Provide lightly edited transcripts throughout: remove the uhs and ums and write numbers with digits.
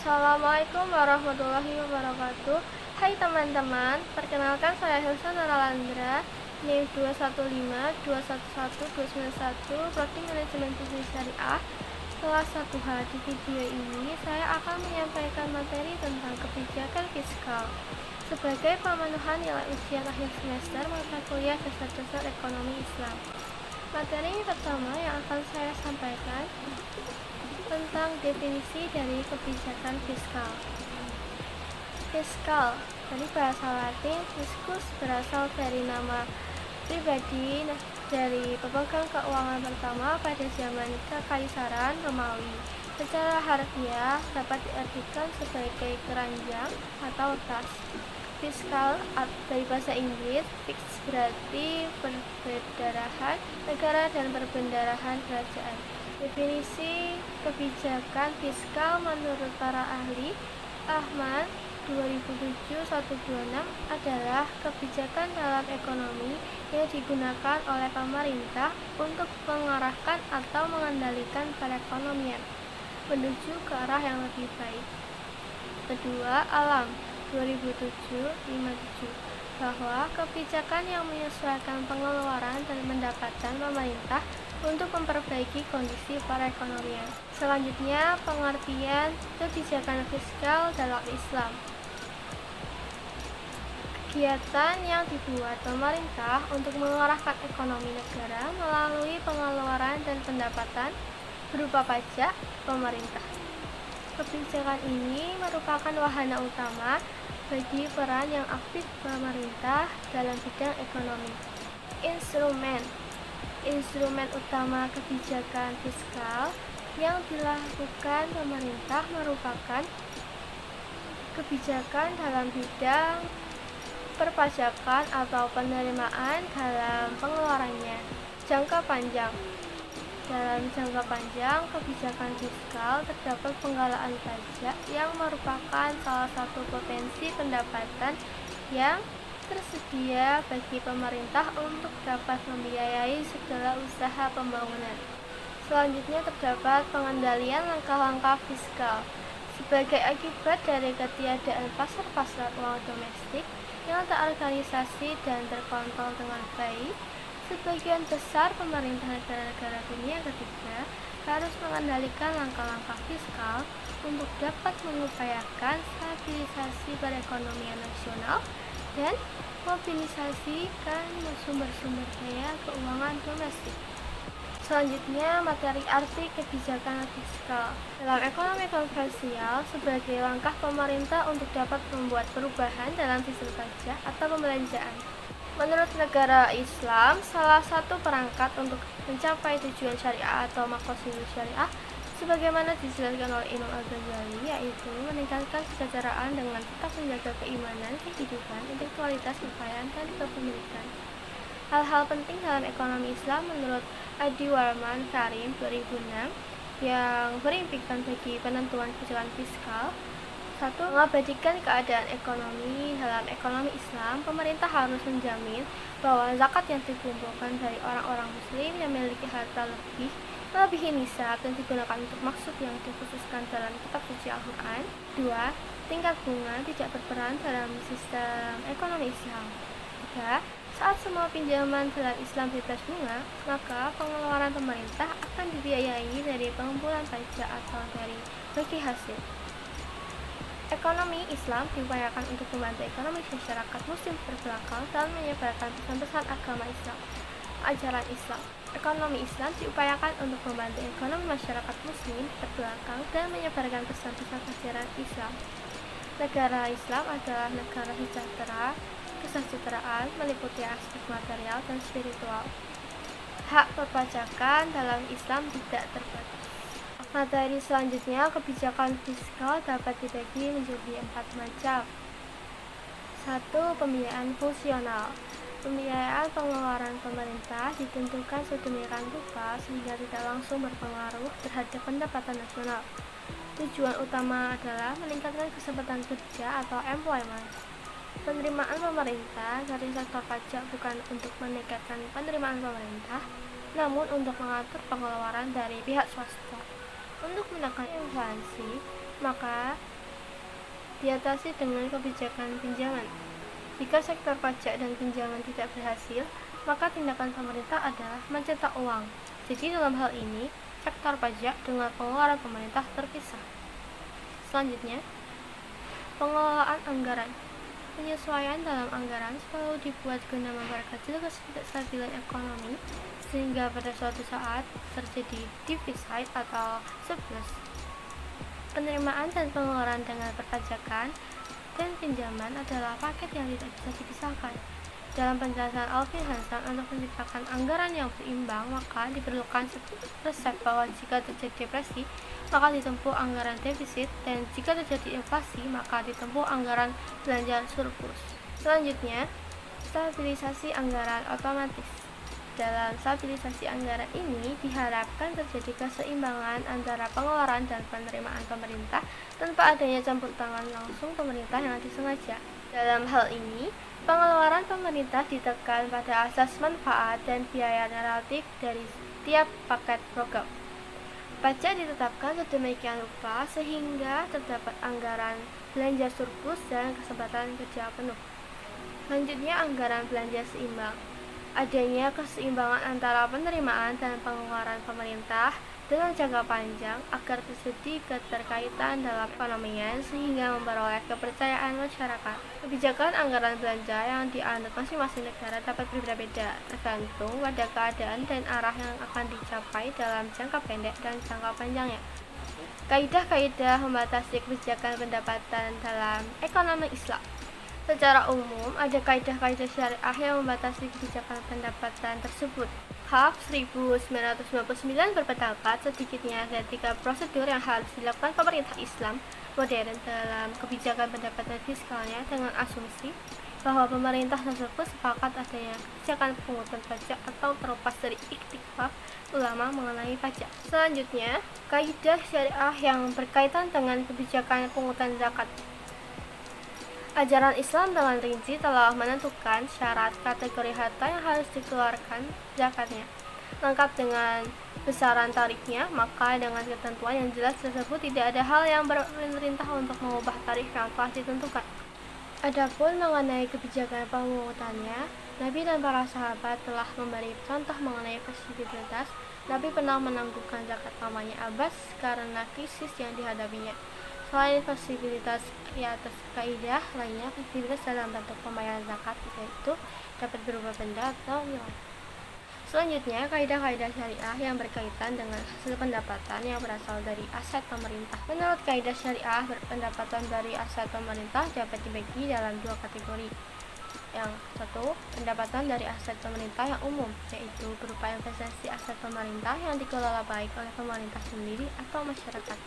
Assalamualaikum warahmatullahi wabarakatuh. Hai teman-teman, perkenalkan saya Hilsa Naralandra, NIM 215211291, Prodi Manajemen Bisnis Syariah. Kelas 1H. Di video ini saya akan menyampaikan materi tentang kebijakan fiskal sebagai pemenuhan nilai ujian akhir semester mata kuliah Dasar-Dasar Ekonomi Islam. Materi pertama yang akan saya sampaikan tentang definisi dari kebijakan fiskal. Fiskal dari bahasa Latin fiscus berasal dari nama pribadi dari pemegang keuangan pertama pada zaman Kekaisaran Romawi. Secara harfiah dapat diartikan sebagai keranjang atau tas. Fiskal dari bahasa Inggris, fix berarti perbendarahan negara dan perbendarahan kerajaan. Definisi kebijakan fiskal menurut para ahli Ahmad 2007-126 adalah kebijakan dalam ekonomi yang digunakan oleh pemerintah untuk mengarahkan atau mengendalikan perekonomian menuju ke arah yang lebih baik. Kedua, Alam 2007-57 bahwa kebijakan yang menyesuaikan pengeluaran dan pendapatan pemerintah untuk memperbaiki kondisi perekonomian. Selanjutnya, pengertian kebijakan fiskal dalam Islam. Kegiatan yang dibuat pemerintah untuk mengarahkan ekonomi negara melalui pengeluaran dan pendapatan berupa pajak pemerintah. Kebijakan ini merupakan wahana utama bagi peran yang aktif pemerintah dalam bidang ekonomi. Instrumen utama kebijakan fiskal yang dilakukan pemerintah merupakan kebijakan dalam bidang perpajakan atau penerimaan dalam pengeluarannya. Jangka panjang. Dalam jangka panjang, kebijakan fiskal terdapat penggalaan pajak yang merupakan salah satu potensi pendapatan yang tersedia bagi pemerintah untuk dapat membiayai segala usaha pembangunan. Selanjutnya terdapat pengendalian langkah-langkah fiskal. Sebagai akibat dari ketiadaan pasar-pasar uang domestik yang terorganisasi dan terkontrol dengan baik, sebagian besar pemerintah negara-negara dunia ketiga harus mengendalikan langkah-langkah fiskal untuk dapat mengupayakan stabilisasi perekonomian nasional dan mobilisasikan sumber-sumber daya keuangan domestik. Selanjutnya, materi arti kebijakan fiskal dalam ekonomi konvensional sebagai langkah pemerintah untuk dapat membuat perubahan dalam sistem pajak atau pembelanjaan. Menurut negara Islam, salah satu perangkat untuk mencapai tujuan syariah atau maqasid syariah sebagaimana dijelaskan oleh Imam Al-Ghazali, yaitu meningkatkan kesejahteraan dengan tetap menjaga keimanan, kehidupan, intelektualitas, kekayaan, dan kepemilikan. Hal-hal penting dalam ekonomi Islam menurut Adi Warman Karim 2006 yang berimpikan bagi penentuan kebijakan fiskal. 1. Mengabadikan keadaan ekonomi. Dalam ekonomi Islam, pemerintah harus menjamin bahwa zakat yang dikumpulkan dari orang-orang muslim yang memiliki harta melebihi nisab dan digunakan untuk maksud yang dikhususkan dalam kitab suci Al-Quran. 2. Tingkat bunga tidak berperan dalam sistem ekonomi Islam. 3. Saat semua pinjaman dalam Islam bebas bunga, maka pengeluaran pemerintah akan dibiayai dari pengumpulan pajak atau dari bagi hasil. Ekonomi Islam diupayakan untuk membantu ekonomi masyarakat muslim terbelakang dan menyebarkan pesan-pesan agama Islam. Ajaran Islam. Ekonomi Islam diupayakan untuk membantu ekonomi masyarakat muslim terbelakang dan menyebarkan pesan-pesan ajaran Islam. Negara Islam adalah negara sejahtera. Kesejahteraan meliputi aspek material dan spiritual. Hak perpajakan dalam Islam tidak terbatas. Materi selanjutnya, kebijakan fiskal dapat dibagi menjadi 4 macam. 1. Pembiayaan fungsional. Pembiayaan pengeluaran pemerintah ditentukan sedemikian rupa sehingga tidak langsung berpengaruh terhadap pendapatan nasional. Tujuan utama adalah meningkatkan kesempatan kerja atau employment. Penerimaan pemerintah dari sektor pajak bukan untuk meningkatkan penerimaan pemerintah, namun untuk mengatur pengeluaran dari pihak swasta. Untuk menekan inflasi, maka diatasi dengan kebijakan pinjaman. Jika sektor pajak dan pinjaman tidak berhasil, maka tindakan pemerintah adalah mencetak uang. Jadi dalam hal ini, sektor pajak dengan pengeluaran pemerintah terpisah. Selanjutnya, pengelolaan anggaran. Penyesuaian dalam anggaran selalu dibuat guna memperkecil ketidakstabilan ekonomi, sehingga pada suatu saat terjadi defisit atau surplus. Penerimaan dan pengeluaran dengan perpajakan dan pinjaman adalah paket yang tidak bisa dipisahkan. Dalam penjelasan Alvin Hansen, untuk menciptakan anggaran yang berimbang, maka diperlukan resep bahwa jika terjadi depresi, maka ditempuh anggaran defisit, dan jika terjadi inflasi, maka ditempuh anggaran belanja surplus. Selanjutnya, stabilisasi anggaran otomatis. Dalam stabilisasi anggaran ini diharapkan terjadi keseimbangan antara pengeluaran dan penerimaan pemerintah tanpa adanya campur tangan langsung pemerintah yang disengaja. Dalam hal ini, pengeluaran pemerintah ditekan pada asas manfaat dan biaya relatif dari setiap paket program. Pajak ditetapkan sedemikian rupa sehingga terdapat anggaran belanja surplus dan kesempatan kerja penuh. Selanjutnya, anggaran belanja seimbang. Adanya keseimbangan antara penerimaan dan pengeluaran pemerintah dengan jangka panjang agar terjadi keterkaitan dalam perekonomian sehingga memperoleh kepercayaan masyarakat. Kebijakan anggaran belanja yang dianut masing-masing negara dapat berbeda-beda tergantung pada keadaan dan arah yang akan dicapai dalam jangka pendek dan jangka panjangnya. Kaidah-kaidah membatasi kebijakan pendapatan dalam ekonomi Islam. Secara umum, ada kaidah-kaidah syariah yang membatasi kebijakan pendapatan tersebut. Haf 1999 berpendapat sedikitnya ada 3 prosedur yang harus dilakukan pemerintah Islam modern dalam kebijakan pendapatan fiskalnya dengan asumsi bahwa pemerintah tersebut sepakat adanya kebijakan pungutan pajak atau terlepas dari ikhtilaf ulama mengenai pajak. Selanjutnya, kaidah syariah yang berkaitan dengan kebijakan pungutan zakat. Ajaran Islam dengan rinci telah menentukan syarat kategori harta yang harus dikeluarkan zakatnya, lengkap dengan besaran tarifnya, maka dengan ketentuan yang jelas tersebut tidak ada hal yang memerintah untuk mengubah tarif yang telah ditentukan. Adapun mengenai kebijakan pemungutannya, Nabi dan para sahabat telah memberi contoh mengenai fleksibilitas. Nabi pernah menangguhkan zakat pamannya Abbas karena krisis yang dihadapinya. Selain fleksibilitas di atas kaidah lainnya, fleksibilitas dalam bentuk pembayaran zakat yaitu dapat berupa benda atau nilai. Selanjutnya, kaidah-kaidah syariah yang berkaitan dengan hasil pendapatan yang berasal dari aset pemerintah. Menurut kaidah syariah, pendapatan dari aset pemerintah dapat dibagi dalam 2 kategori. Yang satu, pendapatan dari aset pemerintah yang umum, yaitu berupa investasi aset pemerintah yang dikelola baik oleh pemerintah sendiri atau masyarakat.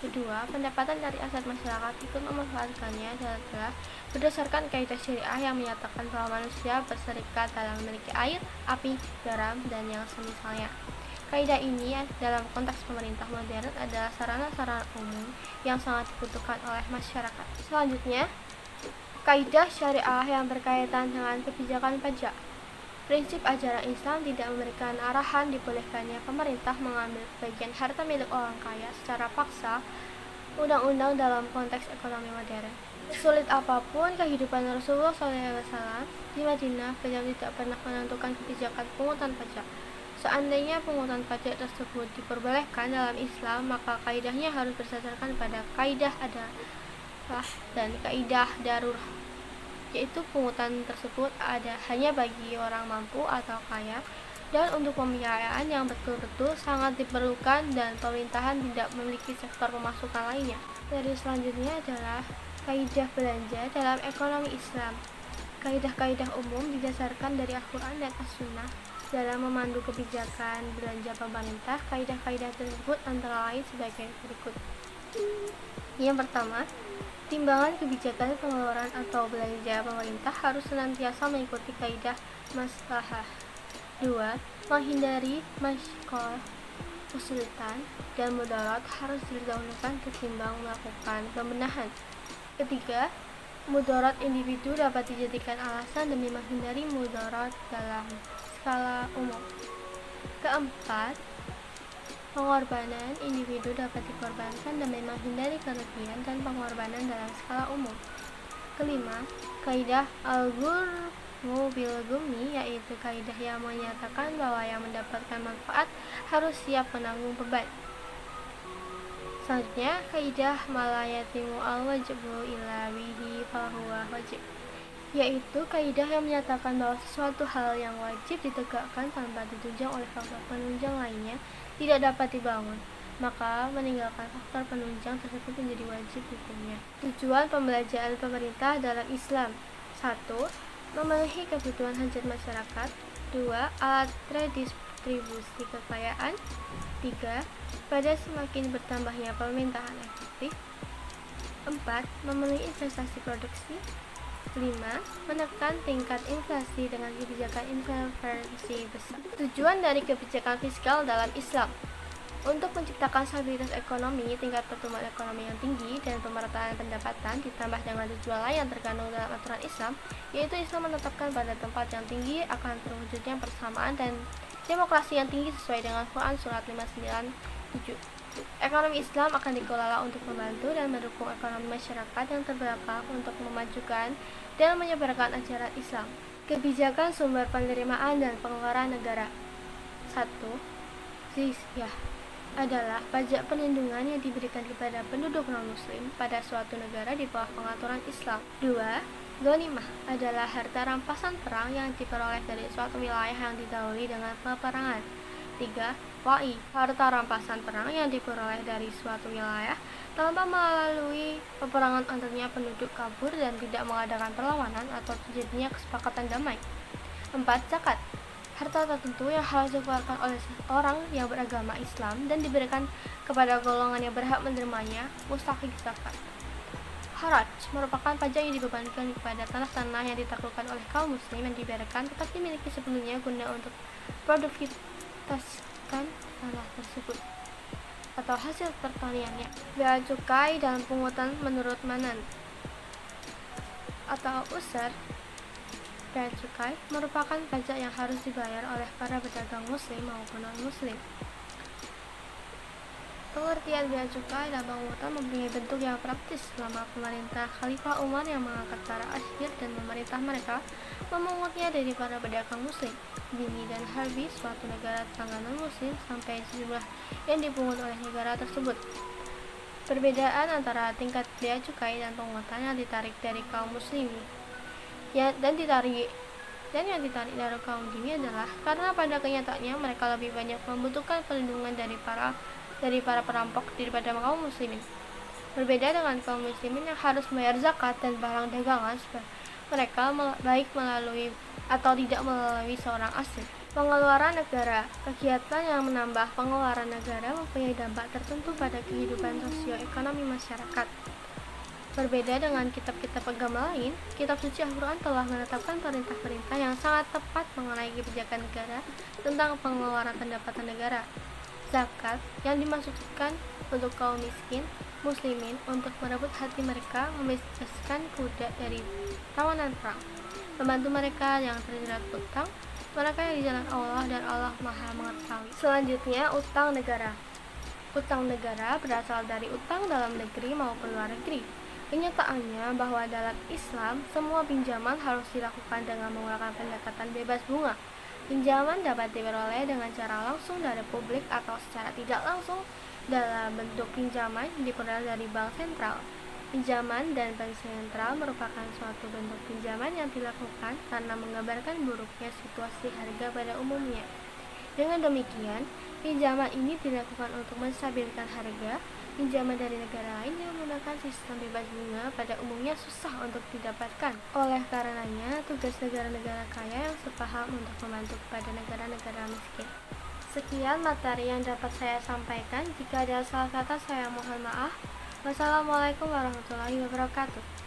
Kedua, pendapatan dari aset masyarakat ikut memanfaatkannya adalah berdasarkan kaidah syariah yang menyatakan bahwa manusia berserikat dalam memiliki air, api, garam, dan yang semisalnya. Kaidah ini dalam konteks pemerintah modern adalah sarana-sarana umum yang sangat dibutuhkan oleh masyarakat. Selanjutnya, kaidah syariah yang berkaitan dengan kebijakan pajak. Prinsip ajaran Islam tidak memberikan arahan dibolehkannya pemerintah mengambil bagian harta milik orang kaya secara paksa undang-undang dalam konteks ekonomi modern. Sulit apapun kehidupan Rasulullah SAW di Madinah, beliau tidak pernah menentukan kebijakan pungutan pajak. Seandainya pungutan pajak tersebut diperbolehkan dalam Islam, maka kaidahnya harus berdasarkan pada kaidah adalah dan kaidah darurah, yaitu pungutan tersebut ada hanya bagi orang mampu atau kaya dan untuk pembiayaan yang betul-betul sangat diperlukan dan pemerintahan tidak memiliki sektor pemasukan lainnya. Dari selanjutnya adalah kaidah belanja dalam ekonomi Islam. Kaidah-kaidah umum didasarkan dari Al-Quran dan As-Sunnah dalam memandu kebijakan belanja pemerintah. Kaidah-kaidah tersebut antara lain sebagai berikut. Yang pertama, timbangan kebijakan pengeluaran atau belanja pemerintah harus senantiasa mengikuti kaidah maslahah. 2. Menghindari masyaqah, kesulitan, dan mudarat harus didahulukan ketimbang melakukan pembenahan. 3. Mudarat individu dapat dijadikan alasan demi menghindari mudarat dalam skala umum. 4. Pengorbanan individu dapat dikorbankan demi menghindari kerugian dan pengorbanan dalam skala umum. Kelima, kaidah al-ghurmu bil ghummi, yaitu kaidah yang menyatakan bahwa yang mendapatkan manfaat harus siap menanggung beban. Selanjutnya, kaidah malayatimu al-wajbu illa bihi fahuwa wajib, yaitu kaidah yang menyatakan bahwa sesuatu hal yang wajib ditegakkan tanpa ditunjang oleh faktor penunjang lainnya tidak dapat dibangun, maka meninggalkan faktor penunjang tersebut menjadi wajib hukumnya. Tujuan pembelajaran pemerintah dalam Islam: 1. Memenuhi kebutuhan hajat masyarakat. 2. Alat redistribusi kekayaan. 3. Pada semakin bertambahnya pemerintahan efektif. 4. Memenuhi investasi produksi. 5. Menekan tingkat inflasi dengan kebijakan intervensi besar. Tujuan dari kebijakan fiskal dalam Islam: untuk menciptakan stabilitas ekonomi, tingkat pertumbuhan ekonomi yang tinggi, dan pemerataan pendapatan, ditambah dengan tujuan lain yang terkandung dalam aturan Islam, yaitu Islam menetapkan pada tempat yang tinggi akan terwujudnya persamaan dan demokrasi yang tinggi sesuai dengan Quran Surat 597. Ekonomi Islam akan dikelola untuk membantu dan mendukung ekonomi masyarakat yang terbelakang untuk memajukan dan menyebarkan ajaran Islam. Kebijakan sumber penerimaan dan pengeluaran negara. 1. Zizyah adalah pajak perlindungan yang diberikan kepada penduduk non-muslim pada suatu negara di bawah pengaturan Islam. 2. Ghanimah adalah harta rampasan perang yang diperoleh dari suatu wilayah yang didahului dengan peperangan. 3. Wa'i, harta rampasan perang yang diperoleh dari suatu wilayah tanpa melalui peperangan antaranya penduduk kabur dan tidak mengadakan perlawanan atau terjadinya kesepakatan damai. 4. Zakat, harta tertentu yang harus dikeluarkan oleh orang yang beragama Islam dan diberikan kepada golongan yang berhak menerimanya, mustahik zakat. Haraj merupakan pajak yang dibebankan kepada tanah-tanah yang ditaklukkan oleh kaum muslim yang dibiarkan tetap dimiliki sebelumnya guna untuk produktivitaskan tanah tersebut atau hasil pertaniannya. Bea cukai dan pungutan menurut Manan atau Usar. Bea cukai merupakan pajak yang harus dibayar oleh para pedagang muslim maupun non-muslim. Pengertian bea cukai dan pungutan mempunyai bentuk yang praktis selama pemerintah Khalifah Umar yang mengangkat para asyir dan memerintah mereka memungutnya dari para pedagang muslim, Dhimmi dan Harbi, suatu negara tetangga non-muslim, sampai sejumlah yang dipungut oleh negara tersebut. Perbedaan antara tingkat bea cukai dan pungutan yang ditarik dari kaum muslim dan yang ditarik dari kaum Dhimmi adalah karena pada kenyataannya mereka lebih banyak membutuhkan perlindungan dari para perampok daripada kaum muslimin. Berbeda dengan kaum muslimin yang harus membayar zakat dan barang dagangan, mereka baik melalui atau tidak melalui seorang asing. Pengeluaran negara, kegiatan yang menambah pengeluaran negara mempunyai dampak tertentu pada kehidupan sosioekonomi masyarakat. Berbeda dengan kitab-kitab agama lain, kitab suci Al-Quran telah menetapkan perintah-perintah yang sangat tepat mengenai kebijakan negara tentang pengeluaran pendapatan negara. Zakat yang dimaksudkan untuk kaum miskin muslimin untuk merebut hati mereka, membebaskan budak dari tawanan perang, membantu mereka yang terjerat utang, mereka yang di jalan Allah, dan Allah Maha Mengetahui. Selanjutnya, utang negara. Utang negara berasal dari utang dalam negeri maupun luar negeri. Kenyataannya bahwa dalam Islam semua pinjaman harus dilakukan dengan menggunakan pendekatan bebas bunga. Pinjaman dapat diperoleh dengan cara langsung dari publik atau secara tidak langsung dalam bentuk pinjaman yang diperoleh dari bank sentral. Pinjaman dan bank sentral merupakan suatu bentuk pinjaman yang dilakukan karena menggambarkan buruknya situasi harga pada umumnya. Dengan demikian, pinjaman ini dilakukan untuk menstabilkan harga. Pinjaman dari negara lain yang menggunakan sistem bebas bunga pada umumnya susah untuk didapatkan. Oleh karenanya, tugas negara-negara kaya yang sepaham untuk membantu kepada negara-negara miskin. Sekian materi yang dapat saya sampaikan. Jika ada salah kata, saya mohon maaf. Wassalamualaikum warahmatullahi wabarakatuh.